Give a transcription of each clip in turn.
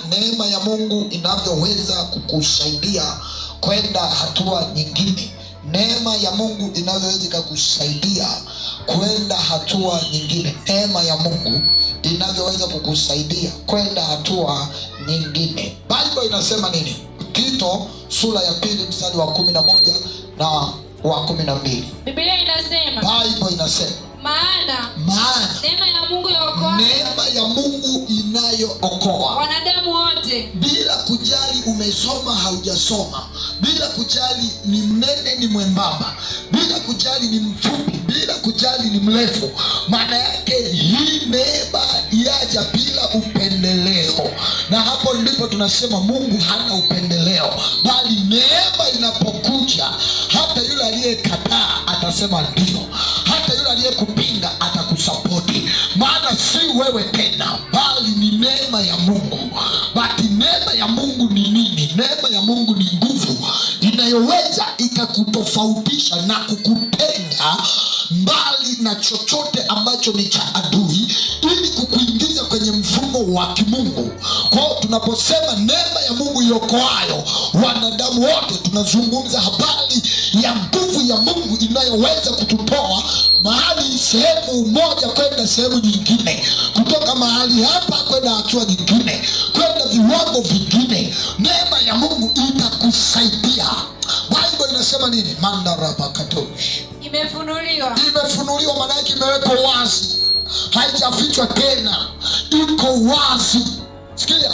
neema ya Mungu inavyoweza kukusaidia kwenda hatua nyingine. Neema ya Mungu inavyoweza kukusaidia kwenda hatua nyingine. Neema ya Mungu inavyoweza kukusaidia kwenda hatua nyingine. Biblia inasema nini? Tito sura ya 2 mstari wa 11 na wa 12. Biblia inasema, Biblia inasema maana neema ya Mungu yaokoa. Neema ya Mungu inayookoa wanadamu wote, bila kujali umesoma haujasoma, bila kujali ni mnene ni mwembamba, bila kujali ni mfupi, bila kujali ni mrefu. Maana yake hii neema yaja bila upendeleo. Na hapo ndipo tunasema Mungu hana upendeleo, bali neema inapokuja, hata yule aliyekataa atasema ndio, hata yule aliyekupinga atakusapoti. Maana si wewe tena, bali ni neema ya Mungu. Bali neema ya Mungu ni nini? Neema ya Mungu ni nguvu inayoweza ikakutofautisha na kukutenga mbali na chochote ambacho ni cha adui, ili kukuingiza kwenye mfumo wa kimungu. Kwa tunaposema neema ya Mungu iokoayo wanadamu wote, tunazungumza habari ya nguvu ya Mungu inayoweza kututoa mahali sehemu moja kwenda sehemu nyingine, kutoka mahali hapa kwenda hatua nyingine, kwenda viwango vingine. Neema ya Mungu itakusaidia. Biblia inasema nini? Mandarabakatosh, imefunuliwa. Maana yake imewekwa wazi, haijafichwa tena, iko wazi. Sikia,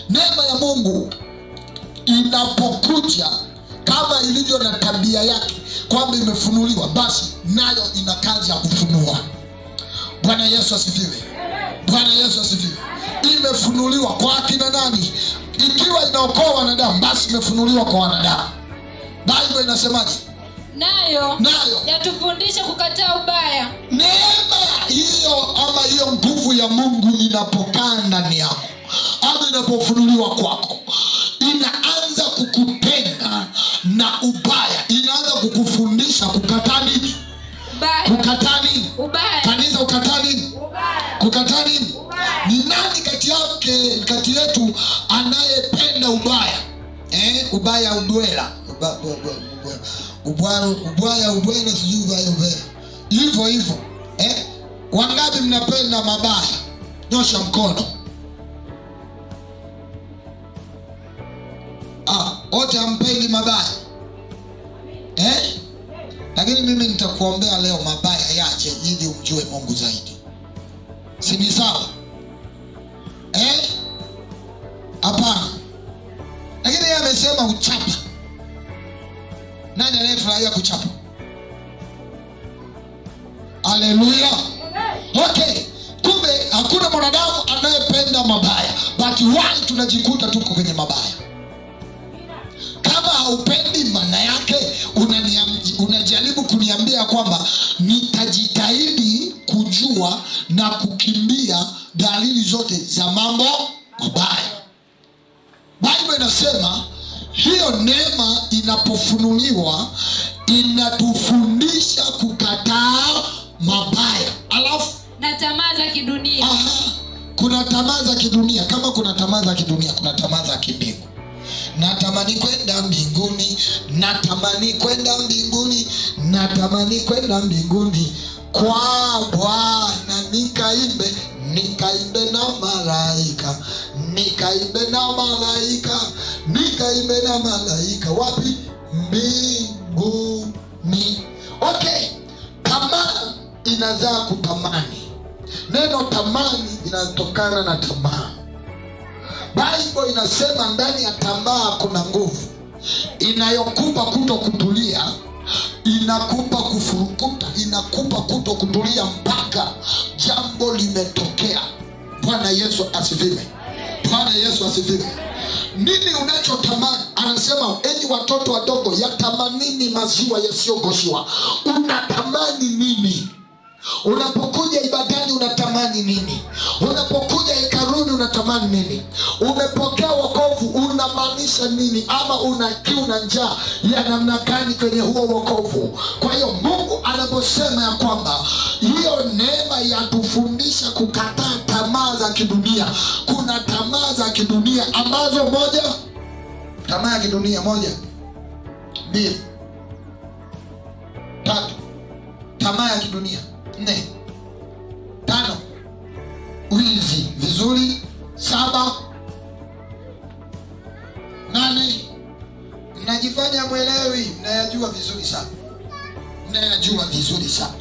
neema ya Mungu inapokuja kama ilivyo na tabia yake kwamba imefunuliwa, basi nayo ina kazi ya kufunua. Bwana Yesu asifiwe. Bwana Yesu asifiwe. Imefunuliwa kwa akina nani? Ikiwa inaokoa wanadamu, basi imefunuliwa kwa wanadamu. Biblia inasemaje? Nayo yatufundisha kukataa ubaya. Neema hiyo ama hiyo nguvu ya Mungu inapokaa ndani yako ama inapofunuliwa kwako, inaanza kukutenga na ubaya, inaanza kukufundisha kukataa nini? Kukataa nini? Kanisa, kukataa nini? Kukataa nini? Ni nani kati yetu anayependa ubaya? Ubaya udwela, ubwela sijui ubaya hivyo. Wangapi mnapenda mabaya? Nyosha mkono. Wote hampendi mabaya. Lakini mimi nitakuombea leo mabaya yache ili umjue Mungu zaidi. Si ni sawa? Hapana. Lakini yeye amesema uchapa. Nani anayefurahia kuchapa? Haleluya. Okay. Kumbe hakuna mwanadamu anayependa mabaya, but why tunajikuta tuko kwenye mabaya? Kama haupendi, maana yake unajaribu kuniambia kwamba nitajitahidi kujua na kukimbia dalili zote za mambo mabaya. Biblia inasema hiyo neema inapofunuliwa inatufundisha kukataa mabaya. Alafu na tamaa za kidunia. Kuna tamaa za kidunia. Kama kuna tamaa za kidunia, kuna tamaa za kimbingu. Natamani kwenda mbinguni, natamani kwenda mbinguni, natamani kwenda mbinguni kwa Bwana, nikaimbe na malaika, nikaimbe na malaika, nikaimbe na malaika. Wapi? Mbinguni. Okay. Tamaa inazaa kutamani. Neno tamani inatokana na tamaa. Biblia inasema ndani ya tamaa kuna nguvu inayokupa kuto kutulia, inakupa kufurukuta, inakupa kuto kutulia mpaka jambo limetokea. Bwana Yesu asifiwe. Bwana Yesu asifiwe. Nini unachotamani? Anasema enyi watoto wadogo, yatamanini maziwa yasiyogoshwa. Unatamani nini? Unapokuja ibadani unatamani nini? Unapokuja hekaluni unatamani nini? Umepokea wokovu unamaanisha nini? Ama una kiu na njaa ya namna gani kwenye huo wokovu? Kwa hiyo Mungu anaposema ya kwamba hiyo neema yatufundisha kukataa tamaa za kidunia, kuna tamaa za kidunia ambazo tamaa ya kidunia 1, 2, 3, tamaa ya kidunia 4, 5, wizi. Vizuri. 7, 8. Mnajifanya mwelewi, mnayajua vizuri sana.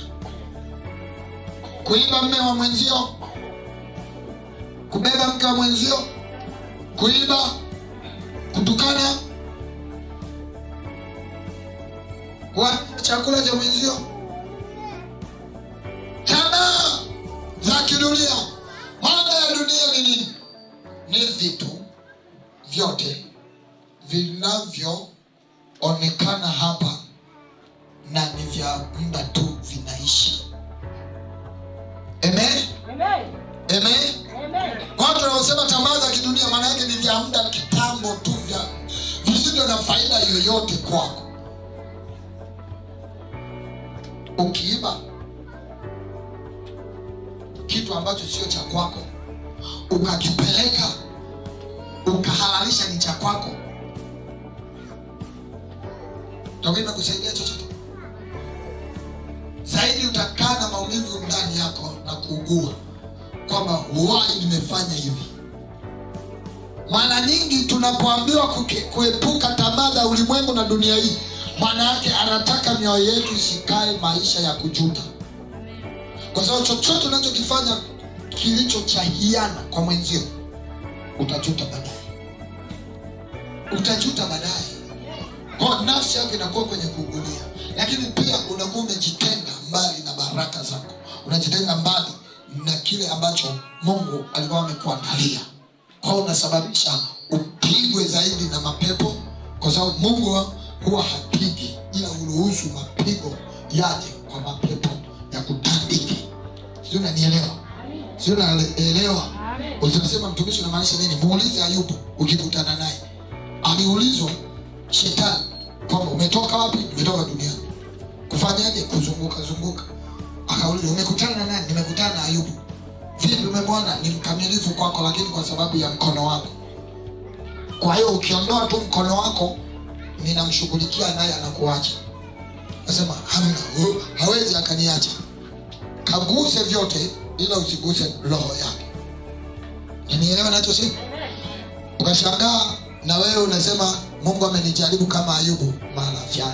Kuiba mme wa mwenzio, kubeba mke wa mwenzio, kuiba, kutukana, kwa chakula cha mwenzio. Tamaa za kidunia. Maana ya dunia ni nini? Ni vitu vyote vinavyoonekana hapa na ni vya muda tu, vinaisha. Amen. Watu wanaosema tamaa za kidunia, maana yake ni vya muda kitambo tu, visivyo na faida yoyote kwako. Ukiiba kitu ambacho sio cha kwako, ukakipeleka ukahalalisha ni cha kwako, utakwenda kusaidia chochote? Zaidi utakaa na maumivu ndani yako na kuugua kwamba why nimefanya hivi. Mara nyingi tunapoambiwa kuepuka tamaa za ulimwengu na dunia hii, maana yake anataka mioyo yetu isikae maisha ya kujuta. Kwa sababu chochote unachokifanya kilicho cha hiana kwa mwenzio, utajuta baadaye. Kwa nafsi yako inakuwa kwenye kugulia. Lakini pia unakuwa umejitenga mbali na baraka zako, unajitenga mbali na kile ambacho Mungu alikuwa amekuandalia. Kwa unasababisha upigwe zaidi na mapepo, kwa sababu Mungu huwa hapigi, ila uruhusu mapigo yaje kwa mapepo ya kutandiki. Sio, unanielewa? Sio, unaelewa? Unasema mtumishi unamaanisha nini? Muulize Ayubu ukikutana naye. Aliulizwa shetani kwamba umetoka wapi? Umetoka duniani. Kufanyaje? Kuzunguka. Akaulizwa umekutana na nani? Nimekutana na Ayubu. Vipi umemwona? Ni mkamilifu kwako, lakini kwa sababu ya mkono wako. Kwa hiyo ukiondoa tu mkono wako, ninamshughulikia naye anakuacha. Nasema hamna, hawezi akaniacha. Kaguse vyote ila usiguse roho yake. Nielewa ninachosema? Ukashangaa na wewe unasema Mungu amenijaribu kama Ayubu mara 4.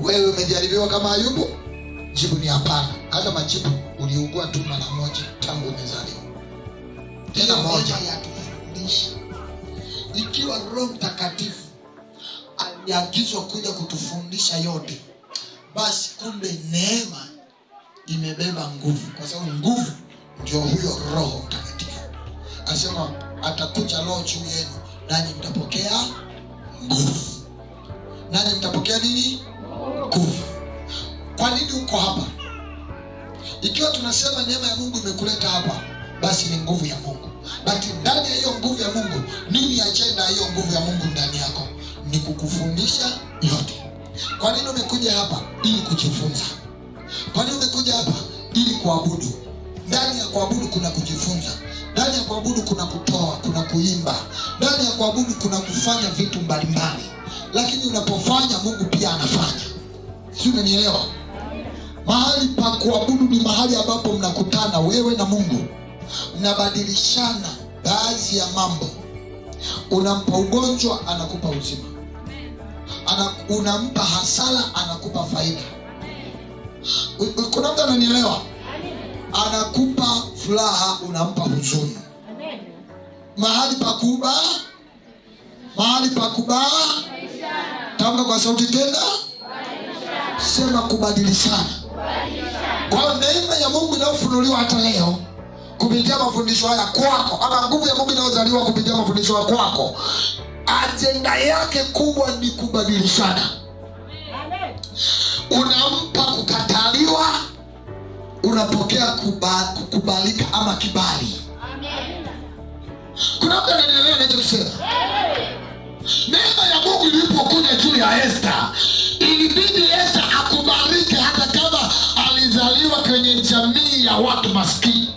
Wewe umejaribiwa kama Ayubu? Jibu ni hapana. Hata majibu uliugua tu mara 1 tangu umezaliwa. Tena moja yatufundisha. Ikiwa Roho Mtakatifu aliagizwa kuja kutufundisha yote, basi kumbe neema imebeba nguvu, kwa sababu nguvu ndio huyo Roho Mtakatifu. Anasema atakuja Roho juu yenu, nanyi mtapokea nguvu. Nanyi mtapokea nini? Nguvu. Kwa nini uko hapa? Ikiwa tunasema neema ya Mungu imekuleta hapa, basi ni nguvu ya Mungu. Basi ndani ya hiyo nguvu ya Mungu, nini ajenda hiyo nguvu ya Mungu ndani yako? Ni kukufundisha yote. Kwa nini umekuja hapa? Ili kujifunza. Kwa nini umekuja hapa? Ili kuabudu. Ndani ya kuabudu kuna kujifunza. Ndani ya kuabudu kuna kutoa, kuna kuimba. Ndani ya kuabudu kuna kufanya vitu mbalimbali. Lakini unapofanya, Mungu pia anafanya. Sio, unanielewa? Mahali pa kuabudu ni mahali ambapo mnakutana wewe na Mungu. Mnabadilishana baadhi ya mambo. Unampa ugonjwa, anakupa uzima. Unampa hasara, anakupa faida. Kuna mtu ananielewa? Anakupa furaha, unampa huzuni. Mahali pa kuba, tamka kwa sauti tena, sema kubadilishana. Kwa neema ya Mungu inayofunuliwa hata leo kupitia mafundisho haya kwako, ama nguvu ya Mungu inayozaliwa kupitia mafundisho haya kwako, ajenda yake kubwa ni kubadilishana. Unampa kukataliwa, unapokea kukubalika ama kibali. Kuna mtu ananielewa ninachosema? Neema ya Mungu ilipokuja juu ya Esther, ilibidi Esther akubalike hata kama alizaliwa kwenye jamii ya watu maskini.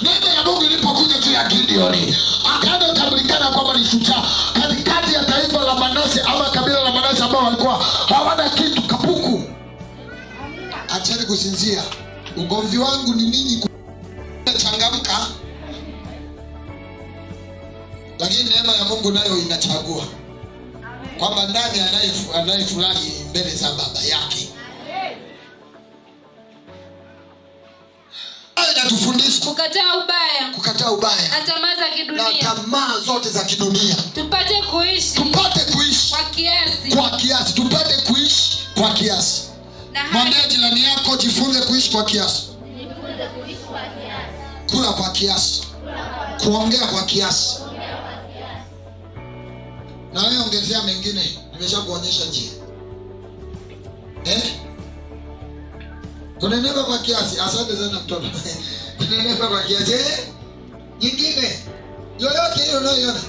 Neema ya Mungu ilipokuja juu ya Gideon, Gideoni. Akaenda kutambulikana kwamba ni shujaa katikati ya taifa la Manase ama kabila la Manase ambao walikuwa hawana kitu kapuku. Acheni kusinzia. Ugomvi wangu ni ninyi changamka. Lakini neema ya Mungu nayo inachagua kwamba ndani anayefurahi mbele za baba yake. Inatufundisha kukataa ubaya na tamaa za kidunia, na tamaa zote za kidunia, tupate kuishi kwa kiasi, tupate kuishi kwa kiasi. Mwambie jirani yako, jifunze kuishi kwa kiasi. Kula kwa kiasi, kuongea kwa kiasi. Na wewe ongezea mengine, nimeshakuonyesha njia. Kuneneva kwa kiasi. Asante sana mtoto. Kuneneva kwa kiasi. Nyingine yoyote hiyo unayoiona.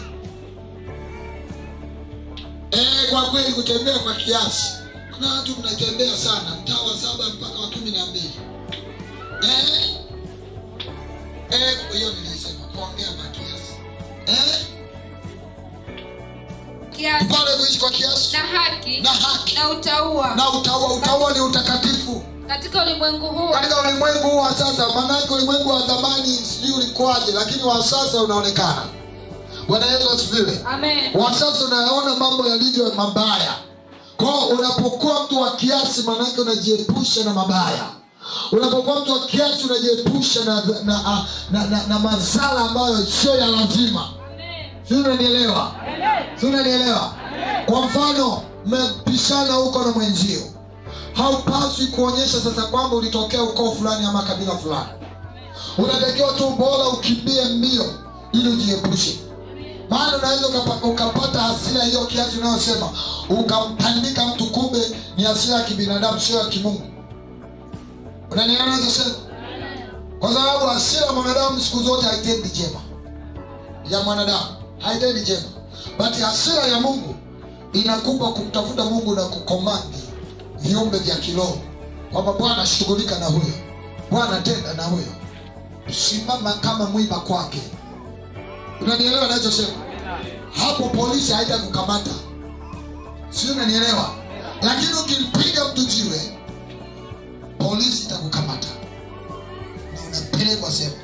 Kwa kweli kutembea kwa kiasi. Kuna watu mnatembea sana, mtaa wa 7 mpaka wa 12. Hiyo nilisema kuongea kwa kiasi. Pale kuishi kwa kiasi. Na haki. Na utaua ni utakatifu. Katika ulimwengu huu wa sasa, maana ulimwengu wa zamani sijui ulikuwaje, lakini wa sasa unaonekana. Bwana Yesu asifiwe. Amen. Wa sasa unaona mambo yalivyo mabaya. Kwa unapokuwa mtu wa kiasi, maana yake unajiepusha na mabaya. Unapokuwa mtu wa kiasi unajiepusha na madhara ambayo sio ya lazima. Sio, unanielewa? Sio, unanielewa? Kwa mfano, mmepishana huko na mwenzio. Haupaswi kuonyesha sasa kwamba ulitokea ukoo fulani ama kabila fulani. Unatakiwa tu bora ukimbie mbio ili ujiepushe. Maana unaweza ukapata hasira hiyo kiasi unayosema, ukampandika mtu, kumbe ni hasira ya kibinadamu, sio ya kimungu. Unanielewa sasa? Kwa sababu hasira ya mwanadamu siku zote haitendi jema. Ya mwanadamu haitendi jema. But hasira ya Mungu inakupa kumtafuta Mungu na kukomandi viumbe vya kiroho kwamba Bwana shughulika na huyo, Bwana tenda na huyo, simama kama mwiba kwake. Unanielewa ninachosema? Hapo polisi haitakukamata. Sio, unanielewa? Lakini ukimpiga mtu jiwe, polisi itakukamata na unapelekwa sema,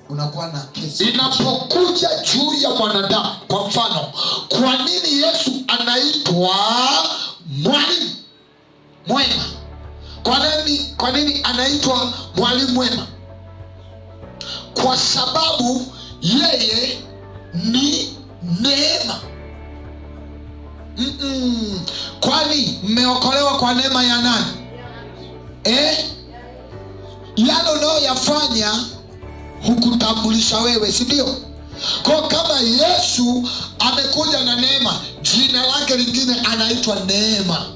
unakuwa na kesi. Inapokuja juu ya mwanadamu, kwa mfano, kwa nini Yesu anaitwa mwalimu mwema? Kwa nini anaitwa mwalimu mwema? Kwa sababu yeye ni neema. Kwani mmeokolewa kwa neema ya nani? Yale unayoyafanya hukutambulisha wewe, si ndio? Kwa kama Yesu amekuja na neema, jina lake lingine anaitwa neema.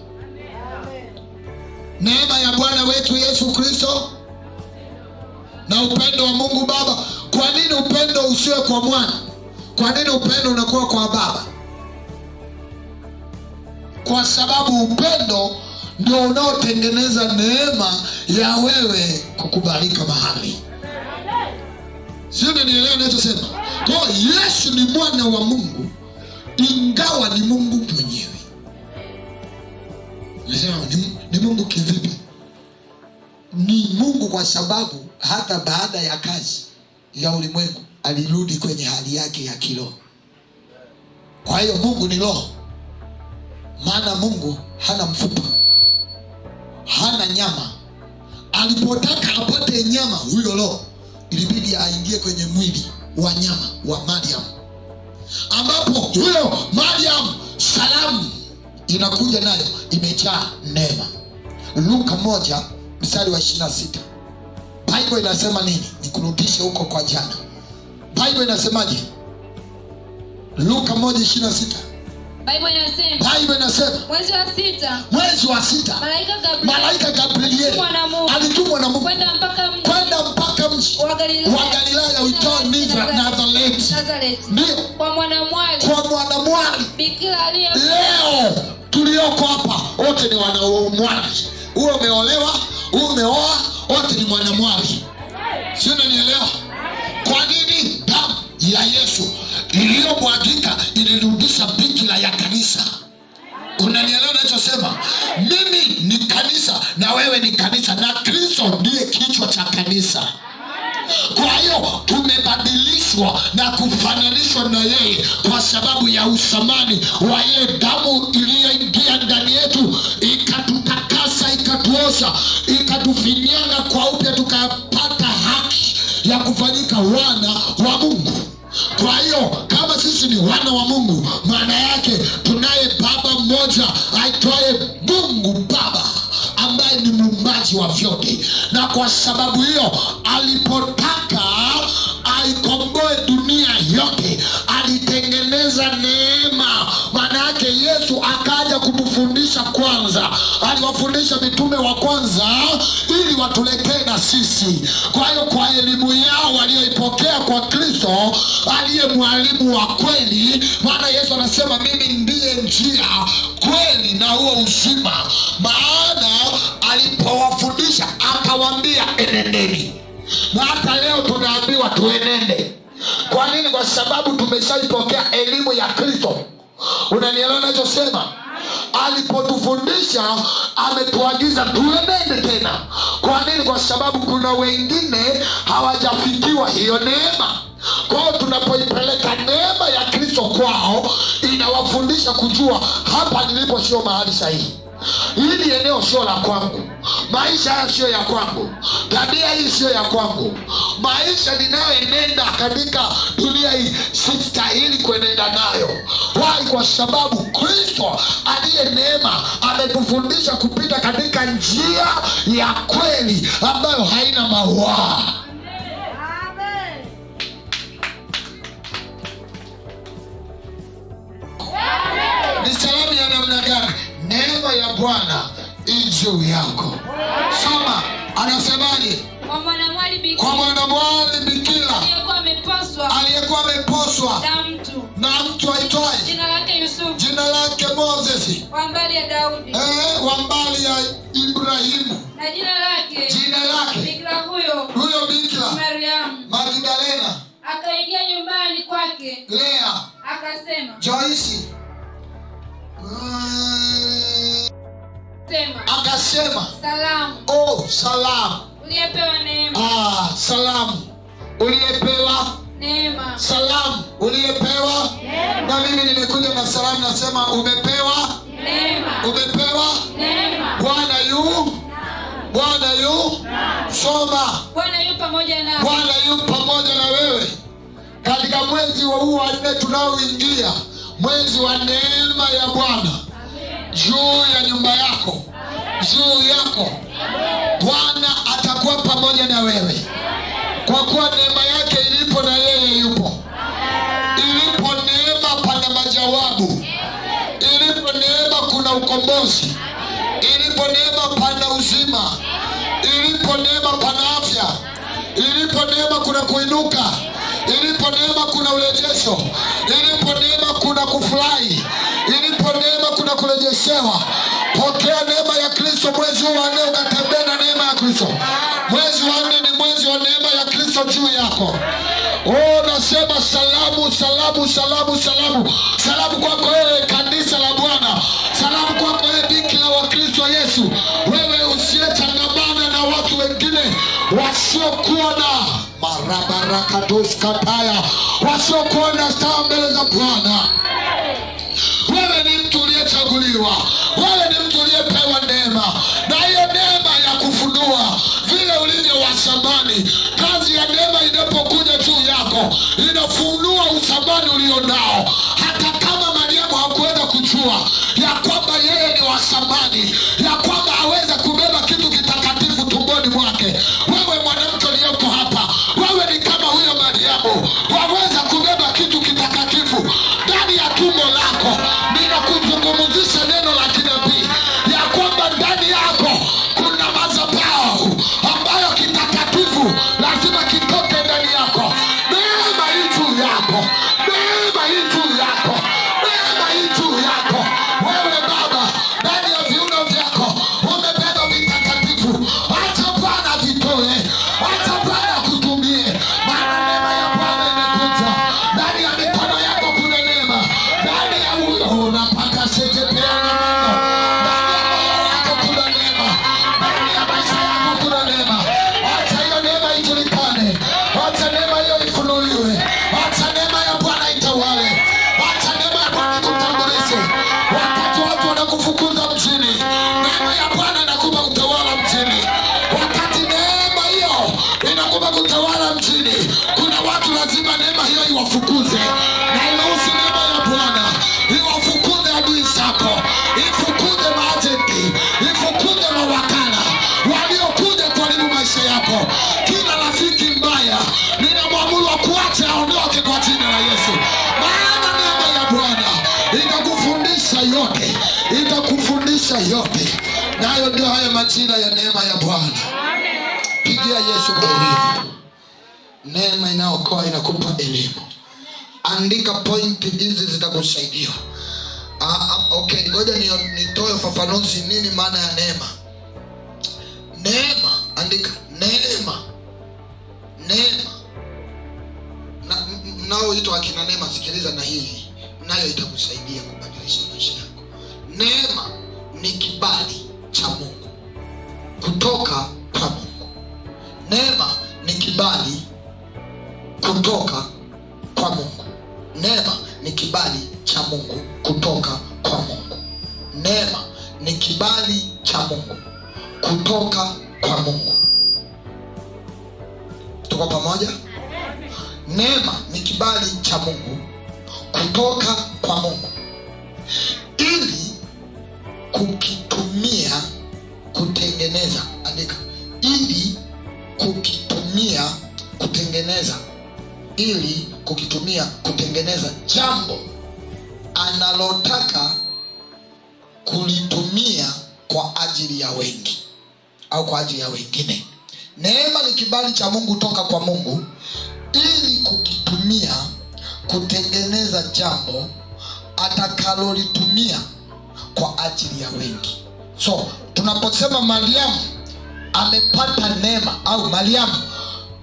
Neema ya Bwana wetu Yesu Kristo na upendo wa Mungu Baba. Kwa nini upendo usiwe kwa mwana? Kwa nini upendo unakuwa kwa baba? Kwa sababu upendo ndio unaotengeneza neema ya wewe kukubalika mahali. Sio, unanielewa ninachosema? Kwa Yesu ni mwana wa Mungu ingawa ni Mungu mwenyewe. Nasema ni Mungu kivipi? Ni Mungu kwa sababu hata baada ya kazi ya ulimwengu alirudi kwenye hali yake ya kiroho. Kwa hiyo Mungu ni roho. Maana Mungu hana mfupa, hana nyama. Alipotaka apate nyama, huyo roho ilibidi aingie kwenye mwili wa nyama wa Mariam, ambapo huyo Mariam salamu inakuja nayo imejaa neema. Luka 1:26. Bible inasema nini? Nikurudishe huko kwa jana. Bible inasemaje? Luka 1:26. Bible inasema mwezi wa sita malaika Gabrieli alitumwa na Mungu kwenda mpaka mji wa Galilaya uitwao Nazareti. Ndio, kwa mwanamwali. Leo tulioko hapa wote ni wanamwali. Uwe umeolewa, uwe umeoa, wote ni mwanamwali. Sio, unanielewa? Kwa nini? Damu ya Yesu iliyomwagika ilirudisha bikira ya kanisa. Unanielewa ninachosema? Mimi ni kanisa na wewe ni kanisa, na Kristo ndiye kichwa cha kanisa. Kwa hiyo tumebadilishwa na kufananishwa na yeye kwa sababu ya uthamani wa yeye. Damu iliyoingia ndani yetu ikatutakasa, ikatuosha, ikatufinyanga kwa upya, tukapata haki ya kufanyika wana wa Mungu. Kwa hiyo kama sisi ni wana wa Mungu, maana yake tunaye baba mmoja aitwaye Mungu Baba, ambaye ni muumbaji wa vyote. Na kwa sababu hiyo alipotaka aikomboe dunia yote, alitengeneza neema. Maana yake Yesu akaja kumfundisha kwanza. Aliwafundisha mitume wa kwanza ili watuletee na sisi. Kwa hiyo kwa elimu yao walioipokea kwa Kristo aliye mwalimu wa kweli, maana Yesu anasema mimi ndiye njia, kweli na huo uzima. Maana alipowafundisha akawaambia enendeni. Na hata leo tunaambiwa tuenende. Kwa nini? Kwa sababu tumeshaipokea elimu ya Kristo. Unanielewa ninachosema? Alipotufundisha ametuagiza tuenende tena. Kwa nini? Kwa sababu kuna wengine hawajafikiwa hiyo neema. Kwa hiyo tunapoipeleka neema ya Kristo kwao, inawafundisha kujua hapa nilipo sio mahali sahihi. Hili eneo sio la kwangu, maisha haya sio ya kwangu, tabia hii sio ya kwangu, maisha ninayoenenda katika dunia hii sistahili kuenenda nayo. Why? Kwa sababu Kristo aliye neema ametufundisha kupita katika njia ya kweli ambayo haina mawaa. Ni salamu ya namna gani? Neema ya Bwana juu yako. Soma, anasemaje? Kwa mwanamwali bikira aliyekuwa ameposwa na mtu aitwaye jina lake Moses, wa mbali ya Daudi, wa mbali ya Ibrahimu, na jina lake bikira huyo bikira Mariamu Magdalena akaingia nyumbani kwake. Lea Akasema, Joyce akasema, salamu. Salamu. Uliyepewa neema. Salamu. Uliyepewa neema. Salamu. Uliyepewa neema. Na mimi nimekuja na salamu, nasema umepewa neema. Umepewa neema. Bwana yu soma. Bwana yu pamoja na wewe katika mwezi huu wa 4 tunaoingia, mwezi wa neema ya Bwana juu ya nyumba yako, juu yako. Bwana atakuwa pamoja na wewe, kwa kuwa neema yake ilipo na yeye yupo. Ilipo neema pana majawabu. Ilipo neema kuna ukombozi. Ilipo neema pana uzima. Ilipo neema pana afya. Ilipo neema kuna kuinuka. Ilipo neema kuna urejesho. Ilipo neema kuna kufurahi. Ilipo neema kuna kurejeshewa. Pokea neema ya Kristo mwezi huu wa 4, unatembea na neema ya Kristo. Mwezi wa 4 ni mwezi wa neema ya Kristo juu yako. Nasema salamu, salamu, salamu, salamu. Salamu kwako wewe kanisa la Bwana. Salamu kwako wewe bikira wa Kristo Yesu. Wewe usiyechangamana na watu wengine wasiokuwa na marabarakatuskataya, wasiokuwa na sawa mbele za Bwana. Wewe ni mtu uliyechaguliwa. Wewe ni mtu uliyepewa neema, na hiyo neema ya kufunua vile ulivyo wa thamani. Kazi ya neema inapokuja juu yako, inafunua uthamani ulionao. Hata kama Mariamu hakuweza kujua ya kwamba yeye ni wa thamani, ya kwamba aweza kubeba kitu kitakatifu tumboni mwake, wewe mwanamke uliyoko hapa, wewe ni kama huyo Mariamu, waweza kubeba kitu kitakatifu ndani ya tumbo lako. Ninakuzungumzisha neno la kinabii ya kwamba ndani yako kuna madhabahu ambayo kitakatifu lazima kitoke ndani yako. Neema hii juu yako. Neema hii juu yako. Neema hii juu yako. Wewe baba, ndani ya viuno vyako umebeba vitakatifu. Acha Bwana vitoe. Acha Bwana kutumie. Maana neema ya Bwana imekuja. yote, itakufundisha yote. Nayo ndio haya majira ya neema ya Bwana. Pigia Yesu makofi. Neema inaokoa, inakupa elimu. Andika pointi hizi zitakusaidia. Okay, ngoja nitoe ufafanuzi nini maana ya neema. Neema, andika neema. Neema. Mnaoitwa akina neema, sikiliza na hii. Nayo itakusaidia kubadilisha maisha yako. Neema ni kibali cha Mungu kutoka kwa Mungu. Neema ni kibali kutoka kwa Mungu. Neema ni kibali cha Mungu kutoka kwa Mungu. Neema ni kibali cha Mungu kutoka kwa Mungu. Tuko pamoja? Neema ni kibali cha Mungu kutoka kwa Mungu ili kukitumia kutengeneza, andika, ili kukitumia kutengeneza, ili kukitumia kutengeneza jambo analotaka kulitumia kwa ajili ya wengi au kwa ajili ya wengine. Neema ni kibali cha Mungu toka kwa Mungu ili kukitumia kutengeneza jambo atakalolitumia kwa ajili ya wengi. So tunaposema Mariamu amepata neema au Mariamu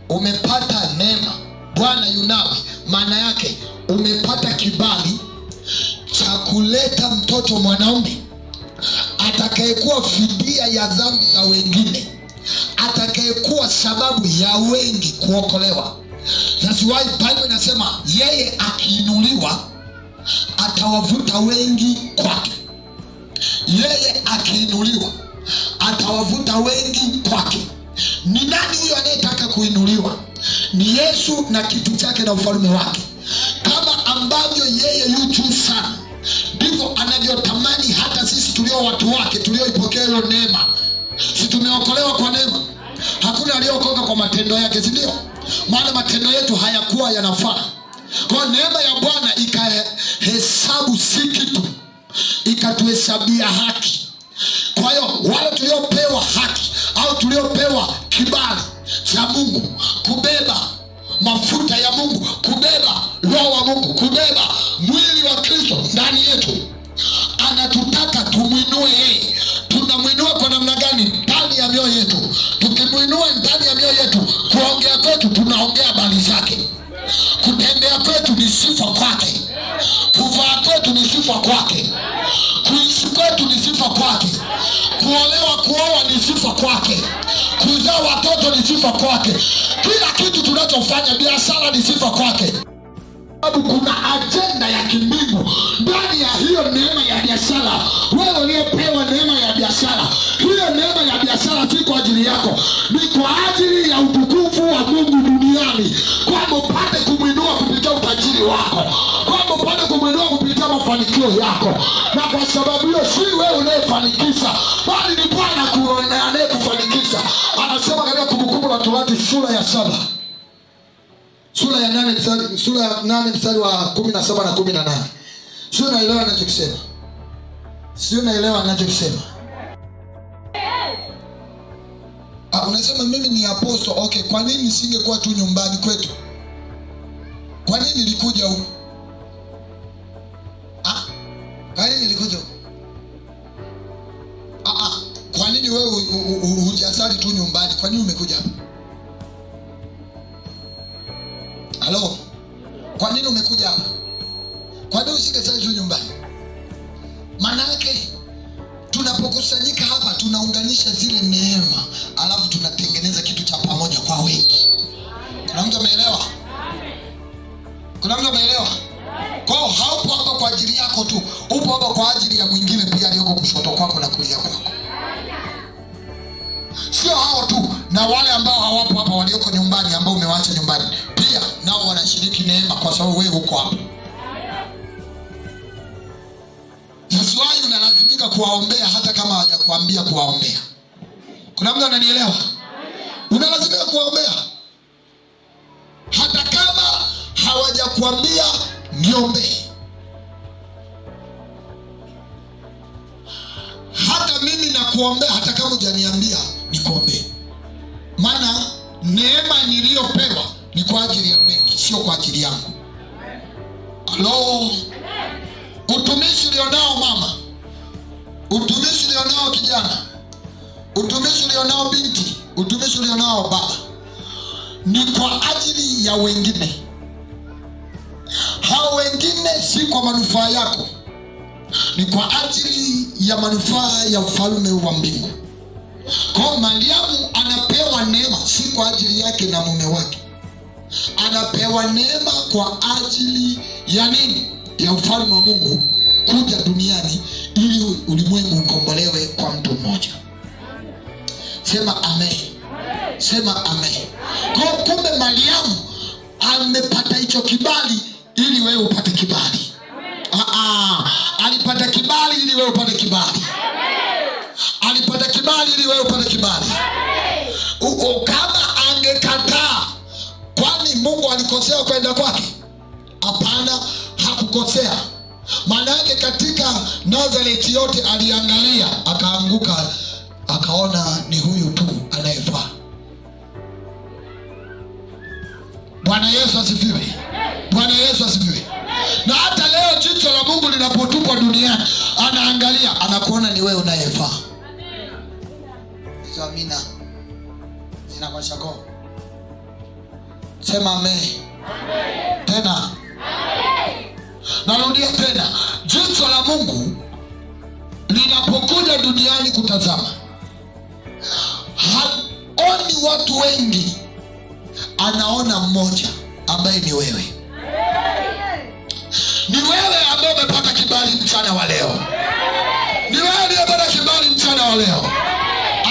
umepata neema, Bwana yunawe, maana yake umepata kibali cha kuleta mtoto mwanaume atakayekuwa fidia ya dhambi za wengine, atakayekuwa sababu ya wengi kuokolewa. That's why Bible inasema yeye akiinuliwa atawavuta wengi kwake. Yeye akiinuliwa atawavuta wengi kwake. Ni nani huyo anayetaka kuinuliwa? Ni Yesu na kitu chake na ufalme wake. Kama ambavyo yeye yu juu sana, ndivyo anavyotamani hata sisi tulio watu wake, tulioipokea hiyo neema. Si tumeokolewa kwa neema? Hakuna aliyeokoka kwa matendo yake, si ndio? Maana matendo yetu hayakuwa yanafaa. Kwa neema ya Bwana ikahesabu si kitu, ikatuhesabia haki. Kwa hiyo wale tuliopewa haki au tuliopewa kibali cha Mungu, kubeba mafuta ya Mungu, kubeba roho wa Mungu, kubeba mwili wa Kristo ndani yetu, anatutaka tumwinue yeye. Tunamwinua kwa namna gani? Ndani ya mioyo yetu. Tukimwinua ndani ya mioyo yetu, kuongea kwetu tunaongea habari zake, kutembea kwetu ni sifa kwake, kuvaa kwetu ni sifa kwake, kuishi kwetu ni sifa kwake, kuoa ni sifa kwake, kuzaa watoto ni sifa kwake. Kila kitu tunachofanya, biashara ni sifa kwake. Sababu kuna agenda ya kimbingu ndani ya hiyo neema ya biashara. Wewe uliyepewa neema ya biashara, hiyo neema ya biashara si kwa ajili yako, ni kwa ajili ya utukufu wa Mungu duniani, kwamba upate kumwinua kupitia utajiri wako, kwamba upate kumwinua kupitia mafanikio yako. Na kwa sababu hiyo si wewe unayefanikisha, bali ni Bwana anayekufanikisha. Anasema katika Kumbukumbu la Torati sura ya 7, sura ya 8 mstari wa 17 na 18. Sio naelewa anachokisema? Sio naelewa anachokisema? Unasema mimi ni apostle. Okay, kwa nini nisingekuwa tu nyumbani kwetu? Kwa nini nilikuja huko? Kwa nini nilikuja huko? Kwa nini wewe hujasali tu nyumbani? Kwa nini umekuja hapa? Halo? Kwa nini umekuja hapa? Kwa nini usingesali tu nyumbani? Maana yake tunapokusanyika hapa tunaunganisha zile neema, alafu tunatengeneza kitu cha pamoja kwa wengi. Kuna mtu ameelewa? Kuna mtu ameelewa? Kwa hiyo haupo hapa kwa ajili yako tu, upo hapa kwa ajili ya mwingine pia aliyoko kushoto kwako na kulia kwako. Sio hao tu, na wale ambao hawapo hapa walioko nyumbani, ambao umewaacha nyumbani, pia nao wanashiriki neema kwa sababu wewe uko hapa. Yesu wao unalazimika kuwaombea hata kama hawajakuambia kuwaombea. Kuna mtu ananielewa? Unalazimika kuwaombea hata kama hawajakuambia niombee. nikuombee hata kama hujaniambia nikuombee. Maana neema niliyopewa ni kwa ajili ya wengi, sio kwa ajili yangu. Halo. Utumishi ulionao mama, utumishi ulionao kijana, utumishi ulionao binti, utumishi ulionao baba, ni kwa ajili ya wengine. Hao wengine si kwa manufaa yako, ni kwa ajili ya manufaa ya ufalme wa mbingu. Kwa Mariamu anapewa neema si kwa ajili yake na mume wake. Anapewa neema kwa ajili ya nini? Ya ufalme wa Mungu kuja duniani ili ulimwengu ukombolewe kwa mtu mmoja. Sema amen. Sema amen. Kwa kumbe Mariamu amepata hicho kibali ili wewe upate kibali. Alipata kibali ili wewe upate kibali. Alipata kibali ili wewe upate kibali. Kama angekataa, kwani Mungu alikosea kwenda kwake? Hapana, hakukosea. Maana yake katika Nazareti yote aliangalia, akaanguka, akaona ni huyu tu anayefaa. Bwana Yesu asifiwe. Bwana Yesu asifiwe. Na hata leo jicho la Mungu linapotupwa duniani, anaangalia, anakuona ni wewe unayefaa. Amina. Sina kwa shako. Sema amen. Amen. Tena. Amen. Narudia tena. Jicho la Mungu linapokuja duniani kutazama, haoni watu wengi, anaona mmoja ambaye ni wewe. Ni wewe ambaye umepata kibali mchana wa leo. Ni wewe uliyepata kibali mchana wa leo.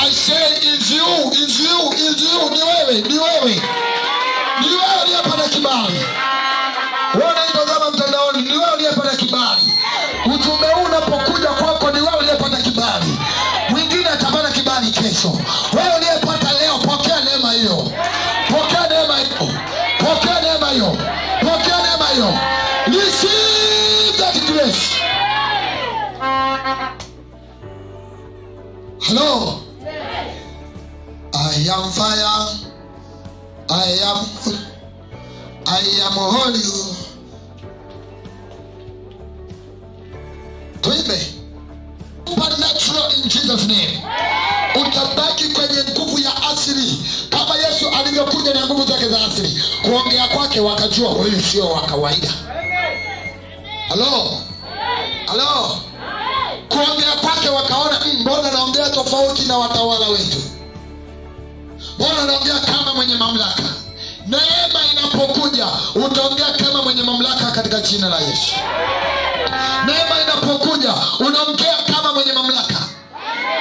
I say is you, is you, is you. Ni wewe, ni wewe. Ni wewe uliyepata kibali. Wewe unatazama mtandaoni, ni wewe uliyepata kibali. Ujumbe huu unapokuja kwako, ni wewe uliyepata kibali. Mwingine atapata kibali kesho. Wewe uliyepata leo, pokea neema hiyo. Pokea neema hiyo. Pokea neema hiyo. Pokea neema hiyo. Receive that grace. Hello. I am fire. I am holy. Tuimbe. Supernatural in Jesus name. Utabaki kwenye nguvu ya asili kama Yesu alivyokuja na nguvu zake za asili. Kuongea kwake wakajua huyu sio wa kawaida. Hello. Hello. Kuongea kwake wakaona mbona naongea tofauti na watawala wetu. Mbona naongea kama mwenye mamlaka. Neema inapokuja utaongea kama mwenye mamlaka katika jina la Yesu. Neema inapokuja unaongea kama mwenye mamlaka.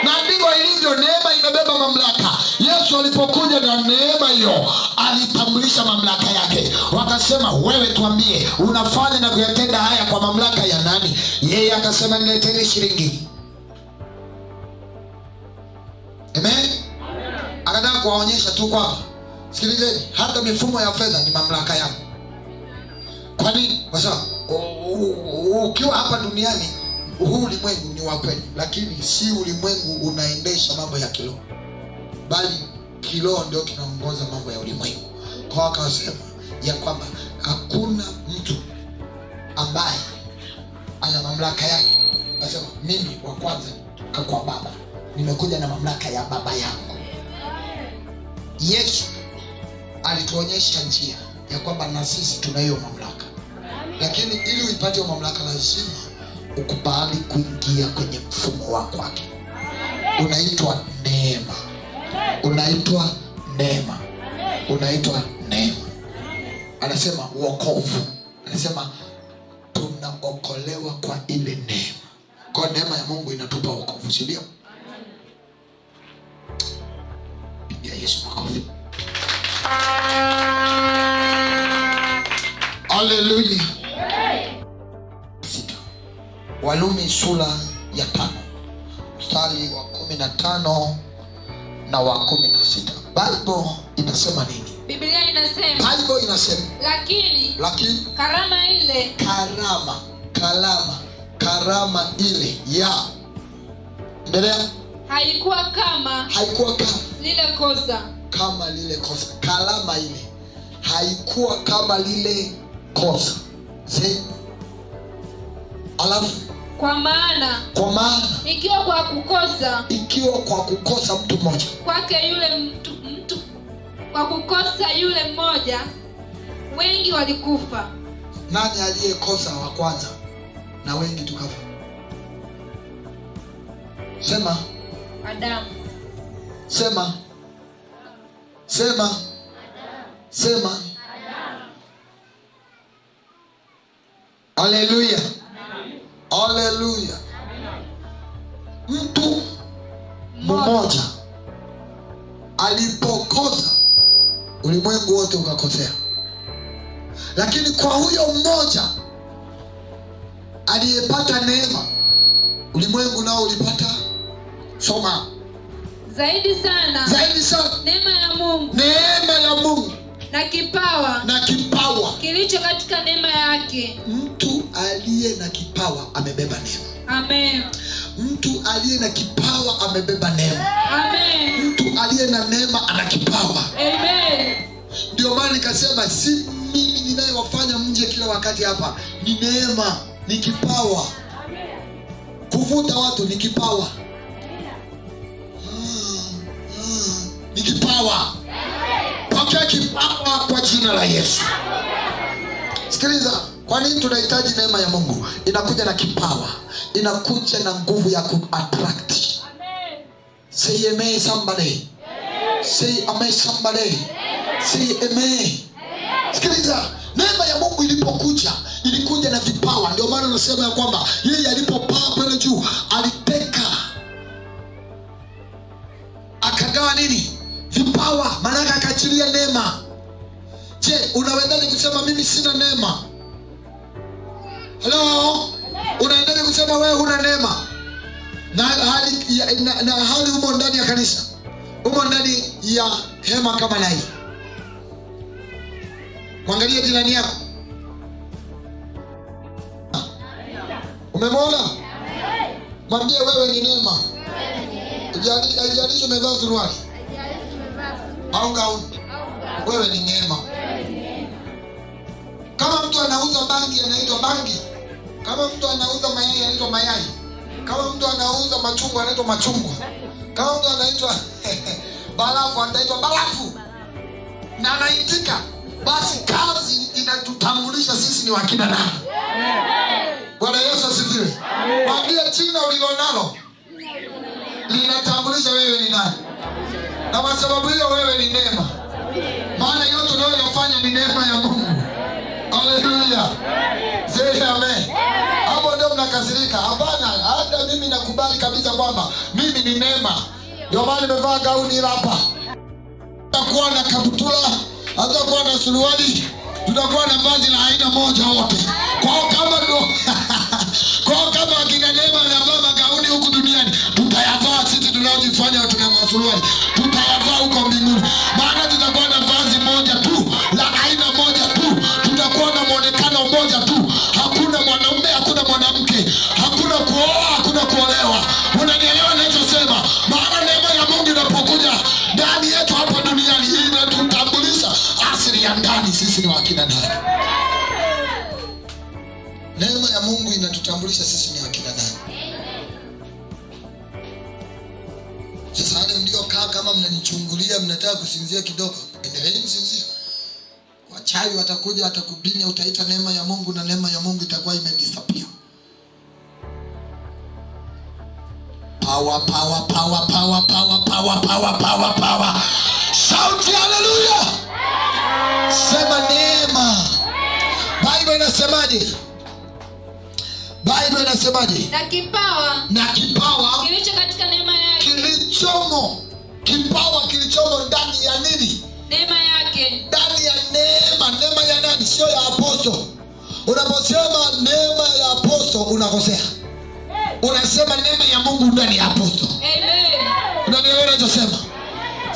Na ndivyo ilivyo, neema imebeba mamlaka. Yesu alipokuja na neema hiyo, alitambulisha mamlaka yake. Wakasema, wewe tuambie, unafanya na kuyatenda haya kwa mamlaka ya nani? Yeye akasema, nileteni shilingi. Amen. Akataka kuwaonyesha tu kwamba, sikilizeni, hata mifumo ya fedha ni mamlaka yangu. Kwa nini? Kwa sababu ukiwa hapa duniani, huu ulimwengu ni wa kweli, lakini si ulimwengu unaendesha mambo ya kiroho, bali kiroho ndio kinaongoza mambo ya ulimwengu. Kwa wakasema ya kwamba hakuna mtu ambaye ana mamlaka yake. Akasema, mimi wa kwanza kwa baba, nimekuja na mamlaka ya baba yangu. Yesu alituonyesha njia ya kwamba na sisi tunayo mamlaka. Lakini ili uipate mamlaka lazima ukubali kuingia kwenye mfumo wa kwake. Unaitwa neema. Unaitwa neema. Unaitwa neema. Anasema wokovu. Anasema tunaokolewa kwa ile neema. Kwa neema ya Mungu inatupa wokovu, si ndio? Pigia Yesu makofi. Hallelujah. Walumi sura ya 5 mstari wa 15 na wa 16. Bible inasema nini? Biblia inasema. Bible inasema. Lakini karama ile. Karama ile ya. Endelea. haikuwa kama lile kosa. Kalama ile haikuwa kama lile kosa. Alafu kwa maana ikiwa kwa kukosa mtu mmoja kwa kukosa yule mmoja wengi walikufa. Nani aliyekosa wa kwanza na wengi tukafa? Sema Adamu. Sema Haleluya. Haleluya. Mtu mmoja alipokosa, ulimwengu wote ukakosea. Lakini kwa huyo mmoja aliyepata neema, ulimwengu nao ulipata soma zaidi sana neema ya Mungu na kipawa kilicho katika neema yake. Mtu aliye na kipawa amebeba neema. Amen. Mtu aliye na kipawa amebeba neema. Amen. Mtu aliye na neema ana kipawa. Amen. Ndio maana nikasema si mimi ninayewafanya mje kila wakati hapa, ni neema, ni kipawa. Kuvuta watu ni kipawa. Ni kipawa. Pokea kipawa kwa jina la Yesu. Sikiliza, kwa nini tunahitaji neema ya Mungu? Inakuja na kipawa, inakuja na nguvu ya ku-attract. Say amen somebody. Say amen somebody. Say amen. Sikiliza, neema ya Mungu ilipokuja, ilikuja na vipawa. Ndio maana nasema ya kwamba yeye alipopaa pale juu, aliteka akagawa nini? Vipawa. Maana akaachilia neema. Je, unawendaje kusema mimi sina neema? Hello? Unaendaje kusema wewe huna neema? Na hali umo ndani ya kanisa, umo ndani ya hema kama na hii. Mwangalie jirani yako. Umemwona? Mwambie wewe ni neema. Haijalishi umevaa suruali au gauni, wewe ni neema. Kama mtu anauza bangi anaitwa bangi. Kama mtu anauza mayai anaitwa mayai. Kama mtu anauza machungwa anaitwa machungwa. Kama mtu anaitwa barafu anaitwa barafu. Na anaitika. Basi kazi inatutambulisha sisi ni wakina nani. Bwana Yesu asifiwe. Mwambie jina ulilonalo linatambulisha wewe ni nani. Na kwa sababu hiyo wewe ni neema. Maana yote unayofanya ni neema ya Mungu. Haleluya. Say amen. Hapo ndio mnakasirika. Hapana, hata mimi nakubali kabisa kwamba mimi ni neema. Ndio maana nimevaa gauni hapa. Tutakuwa na kaptula, hatakuwa na suruali, tutakuwa na vazi la aina moja wote. Kwa kama akina neema na mama gauni huku duniani, tutayavaa sisi tunaojifanya tuna masuruali. Tutayavaa huko mbinguni. Maana tutakuwa na vazi moja tu, la aina moja tu. Tutakuwa na muonekano mmoja tu. Hakuna mwanaume, hakuna mwanamke, hakuna kuoa, hakuna kuolewa. Unanielewa ninachosema? Maana neema ya Mungu inapokuja ndani yetu hapa duniani, inatutambulisha asili ya ndani sisi ni wakina nani. Neema ya Mungu inatutambulisha sisi ni wakina nani. Sasa wale mliokaa kama mnanichungulia, mnataka kusinzia kidogo, endeleeni kusinzia. Wachawi watakuja, watakubinya, utaita neema ya Mungu na neema ya Mungu itakuwa imedisappear. Power, power, power, power, power, power, power, power, power. Shout hallelujah. Sema neema. Bible inasemaje? Bible inasemaje? Na kipawa kilicho katika neema yake. Kipawa kilichomo ndani ya nini? Neema yake. Ndani ya neema. Neema ya nani? Sio ya apostol. Unaposema neema ya apostol unakosea. Unasema neema ya Mungu ndani ya apostol. Amen. Unanielewa ninachosema?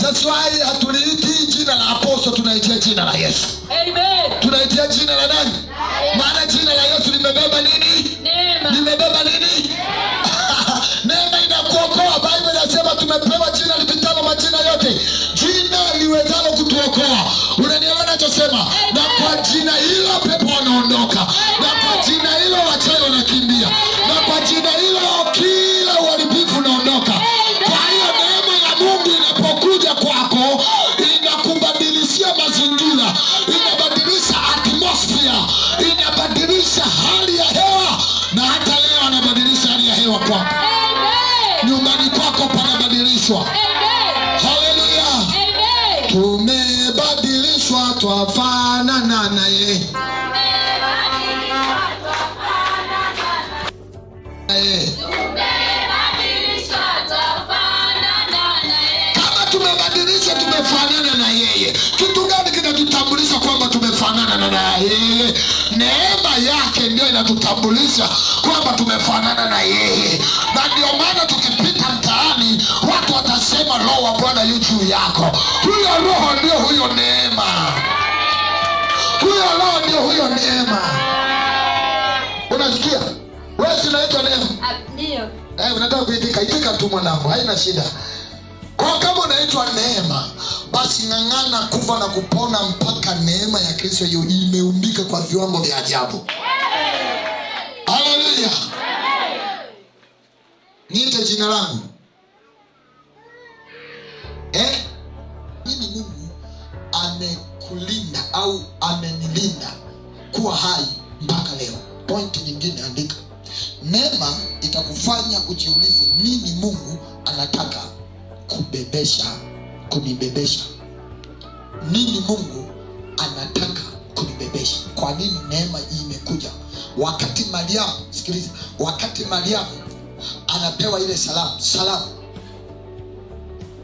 That's why hatuliiti jina la apostol, tunaitia jina la Yesu. Amen. Tunaitia jina la nani? Maana jina la Yesu limebeba nini? Neema. Limebeba nini? Neema inakuokoa. Bible inasema tumebadilishwa. Amen. Haleluya. Amen. Tumebadilishwa twafanana na yeye. Kama tumebadilishwa tumefanana na yeye, kitu gani kinatutambulisha kwamba tumefanana na yeye? Neema yake ndio inatutambulisha kwamba tumefanana na yeye. Na ndio maana tukipita mtaani watu watasema roho wa Bwana yu juu yako. Huyo roho ndio huyo neema. Huyo roho ndio huyo neema. Unasikia? Wewe unaitwa neema? Ndio. Unataka kuitika, itika tu mwanangu, haina shida. Kwa kama unaitwa neema, basi ng'ang'ana kufa na kupona mpaka neema ya Kristo hiyo imeumbika kwa viwango vya ajabu. Haleluya. Niite jina langu. Nini Mungu amekulinda au amenilinda kuwa hai mpaka leo? Point nyingine andika. Neema itakufanya ujiulize nini Mungu anataka kunibebesha. Nini Mungu anataka kunibebesha? Kwa nini neema imekuja? Wakati Mariamu, sikiliza, wakati Mariamu anapewa ile salamu,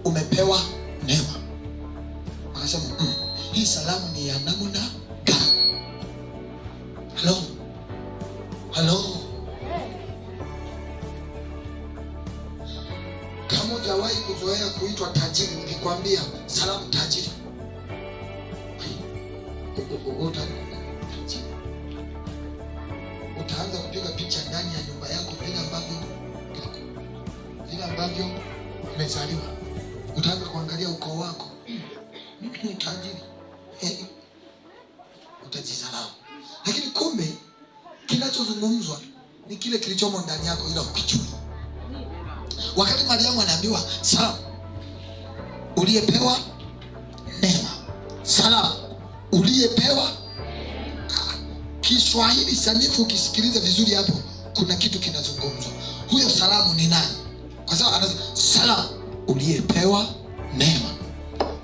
umepewa neema. Akasema, hii salamu ni ya namna gani? Hello. Kama hujawahi kuzoea kuitwa tajiri, nikikwambia salamu tajiri, utaanza kupiga picha ndani ya nyumba yako vile ambavyo umezaliwa. Utaanza kuangalia ukoo wako, ni tajiri, utajidharau. Lakini kumbe kinachozungumzwa ni kile kilichomo ndani yako, ila ukijui. Wakati Mariamu anaambiwa salamu, uliyepewa neema, salamu, uliyepewa. Kiswahili sanifu ukisikiliza vizuri hapo, kuna kitu kinazungumzwa. Huyo salamu ni nani? Kwa sababu anasema salamu, uliyepewa neema.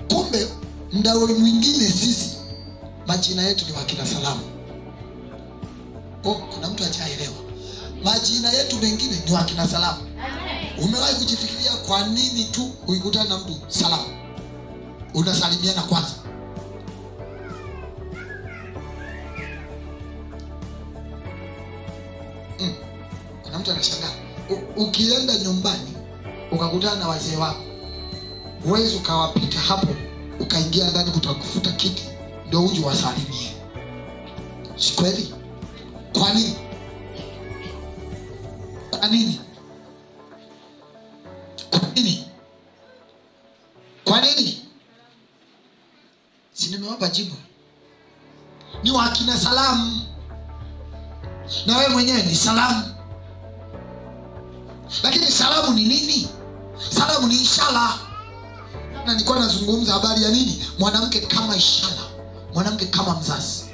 Kumbe mdao mwingine sisi majina yetu ni wakina salamu. Kuna mtu hajaelewa. Majina yetu mengine ni wakina salamu. Umewahi kujifikiria kwa nini tu ukikutana na mtu salamu unasalimiana kwanza? Kuna mtu anashangaa. Ukienda nyumbani ukakutana na wazee wako, huwezi ukawapita hapo ukaingia ndani kutafuta kiti ndio uje wasalimie. Si kweli? Kwa nini? Kwa nini? Kwa nini? Si nimewapa jibu. Ni wakina salamu. Na wewe mwenyewe ni salamu. Lakini salamu ni nini? Salamu ni ishara. Na nilikuwa nazungumza habari ya nini? Mwanamke kama ishara, mwanamke kama mzazi.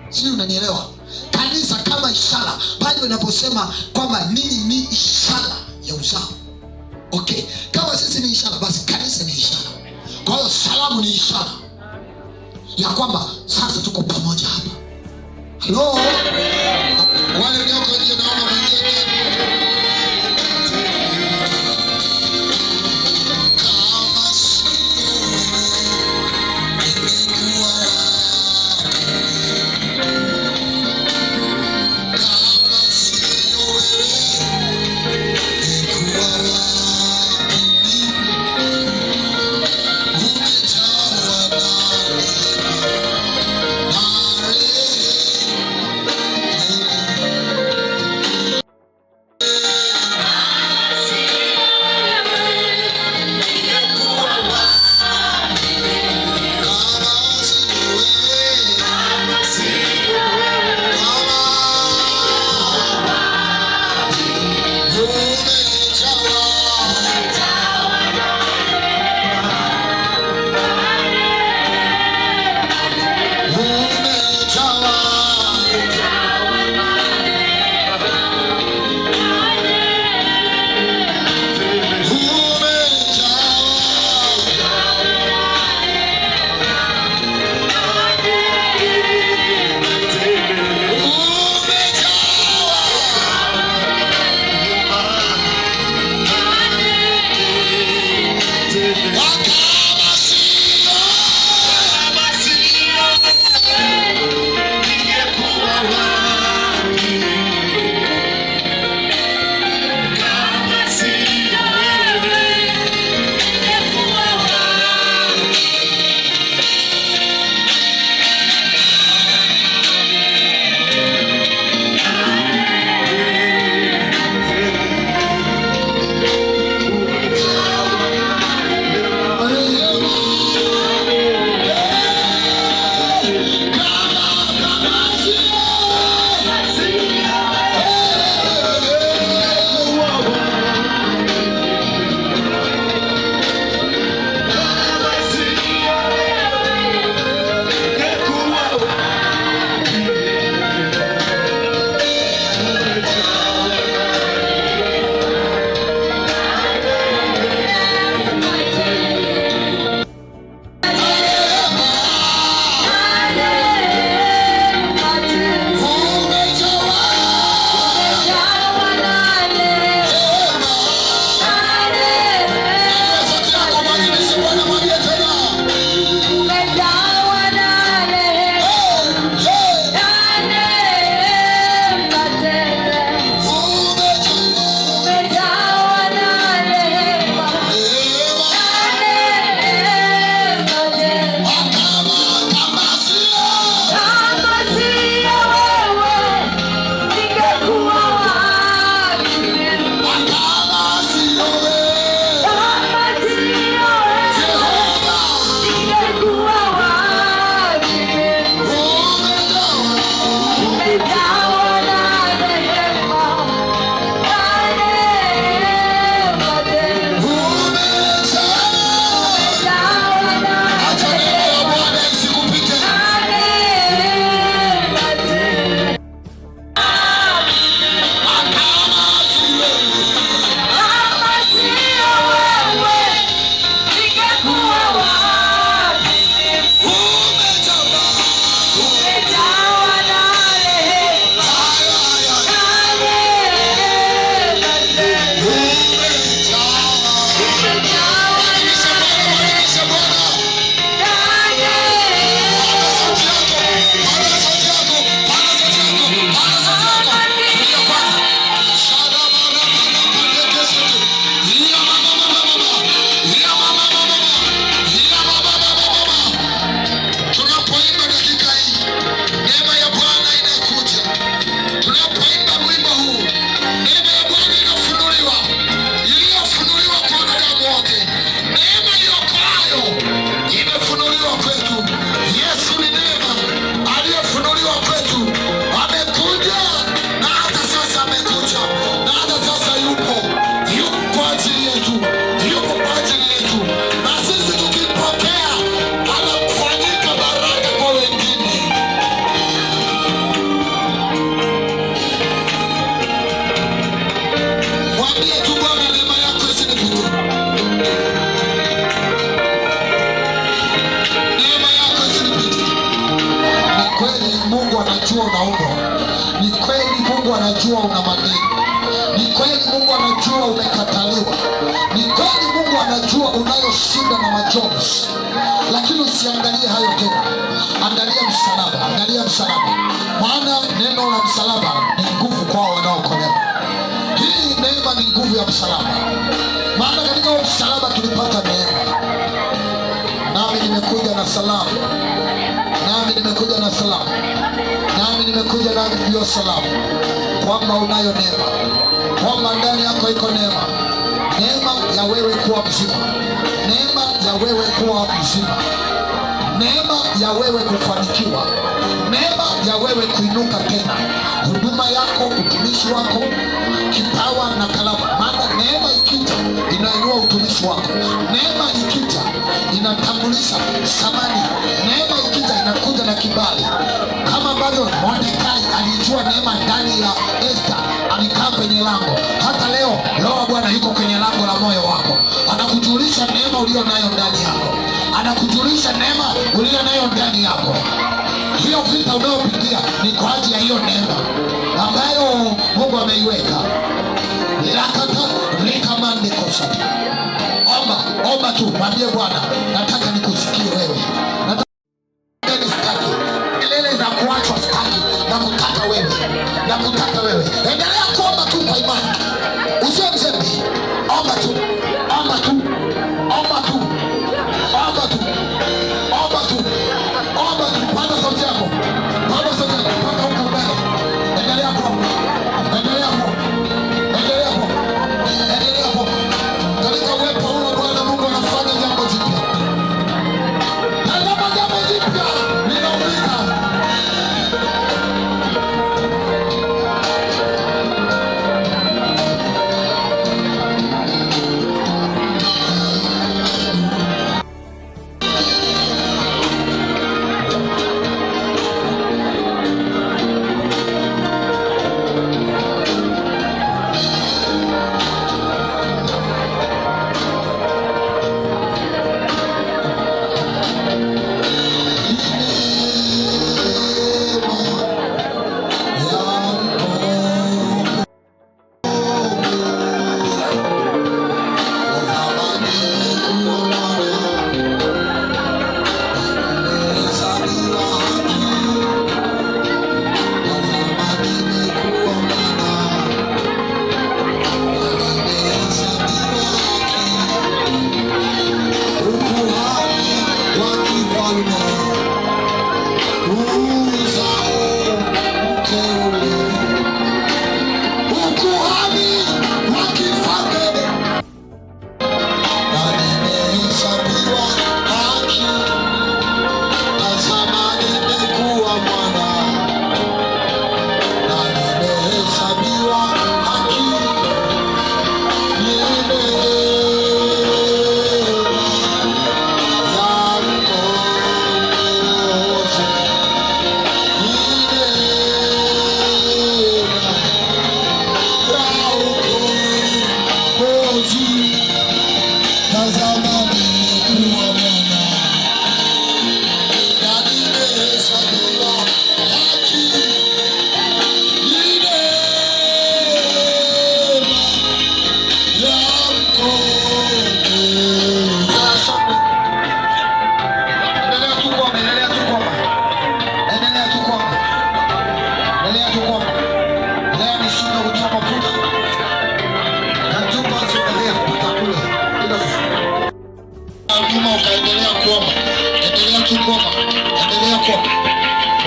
Sio, unanielewa? Kanisa kama ishara. Pale unaposema kwamba nini ni ishara ya uzao. Okay, kama sisi ni ishara, basi kanisa ni ishara. Kwa hiyo salamu ni ishara ya kwamba sasa tuko pamoja hapa. Hello? Wale walioko nje naomba mwingine. anajua una madeni. Ni kweli Mungu anajua umekataliwa. Ni kweli Mungu anajua unayo shida na majonzi. Lakini usiangalie hayo tena. Angalia msalaba, angalia msalaba. Maana neno la msalaba ni nguvu kwa wanaokolewa. Hii neema ni nguvu ya msalaba. Maana katika msalaba tulipata neema. Nami nimekuja na salamu. Nami nimekuja na salamu. Nami nimekuja na hiyo salamu kwamba unayo neema, kwamba ndani yako iko neema. Neema ya wewe kuwa mzima, neema ya wewe kuwa mzima, neema ya wewe kufanikiwa, neema ya wewe kuinuka tena, huduma yako, utumishi wako, kipawa na kalama. Maana neema ikija inainua utumishi wako. Neema ikija inatambulisha thamani. Neema ikija inakuja na kibali. Kama ambavyo Mordekai alijua neema ndani ya Esther, alikaa kwenye lango. Hata leo Roho wa Bwana yuko kwenye lango la moyo wako, anakujulisha neema ulio nayo ndani yako, anakujulisha neema ulio nayo ndani yako. Hiyo vita unayopitia ni kwa ajili ya hiyo neema ambayo Mungu ameiweka. Lakata likamande kosati. Omba tu, mwambie Bwana, nataka nikusikie wewe. Nataka sitaki kelele za kuachwa, sitaki. Nakutaka wewe, nakutaka wewe. Endelea kuomba tu kwa imani, usiwe mzembe. Omba tu, omba tu, omba tu, omba tu, omba tu, omba tu. Panda sauti yako, panda sauti yako, panda huko mbele. Endelea kuomba, endelea kuomba, endelea kuomba, endelea kuomba. Katika uwepo huo Bwana Mungu anafanya jambo jipya. Tazama jambo jipya linaumika.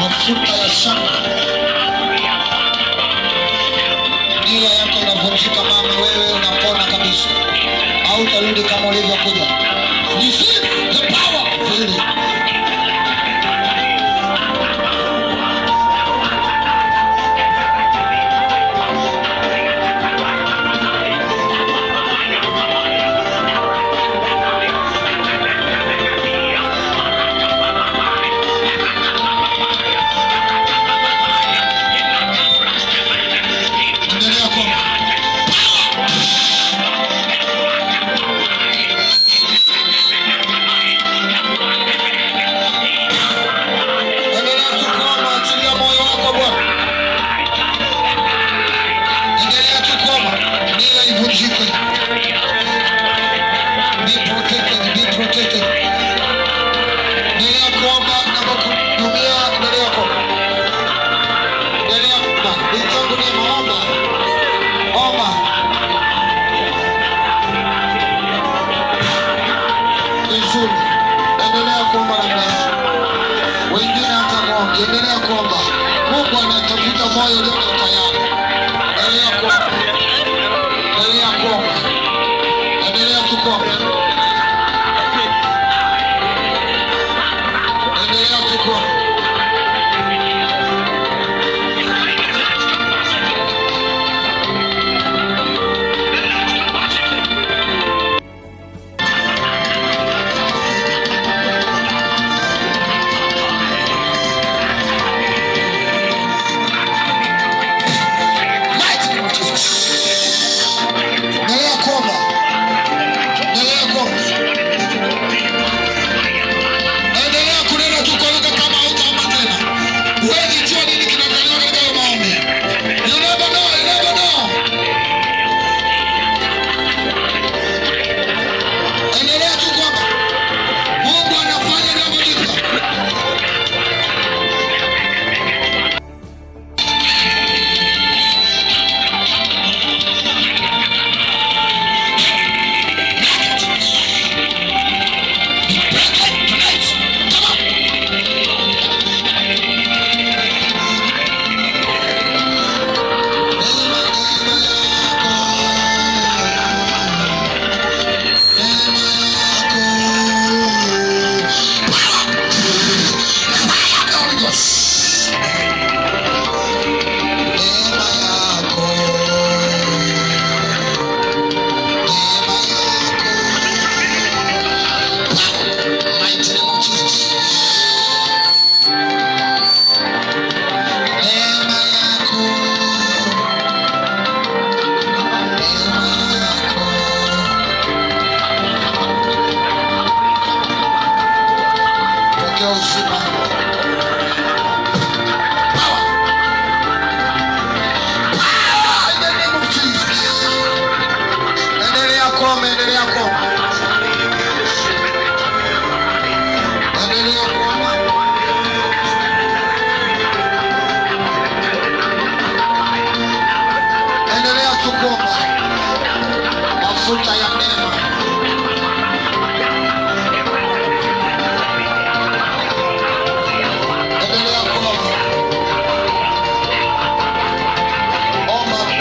Mafuta ya shamba. Nira yako inavunjika mama, wewe unapona kabisa. Au utarudi kama ulivyokuja. You see the power of healing.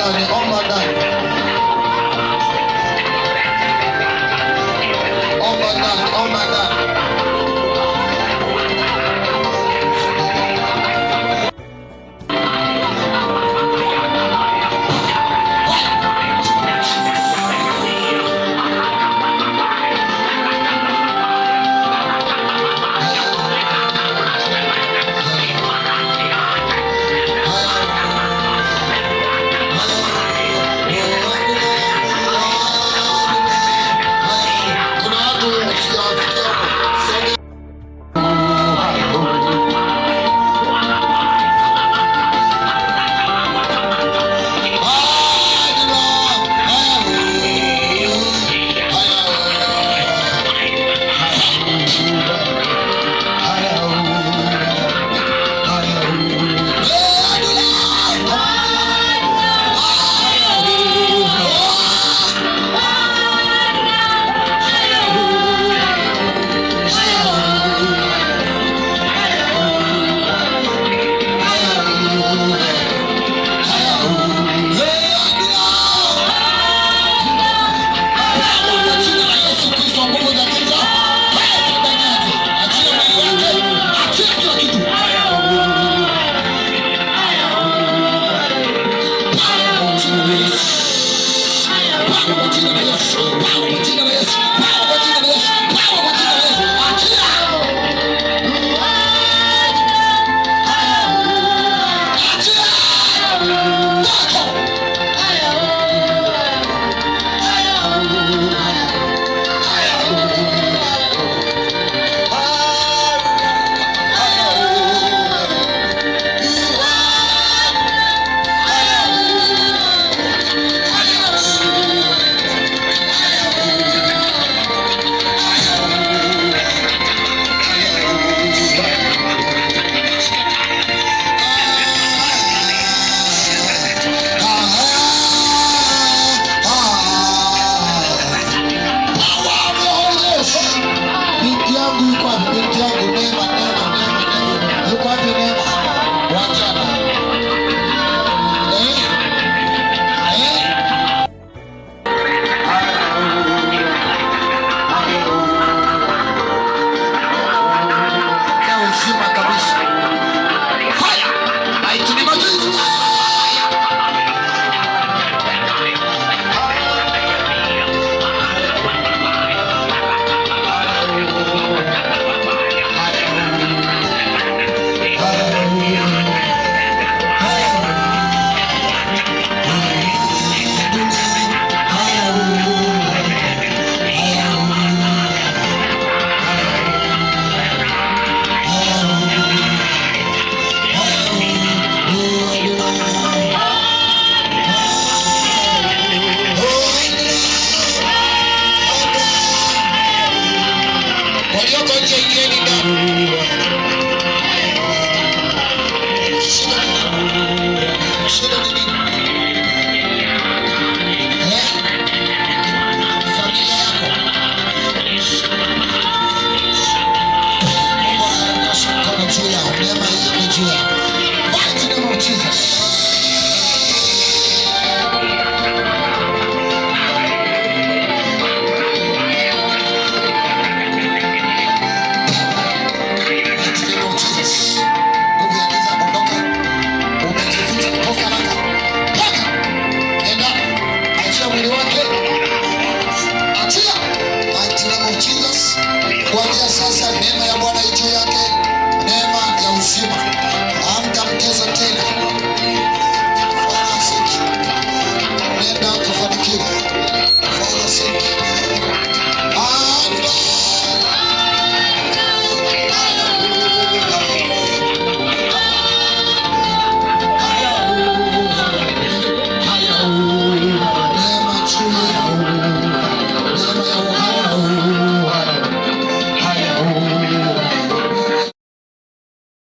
ndani, omba ndani. Omba ndani, omba ndani. Kuna watu sijawafikia. Power,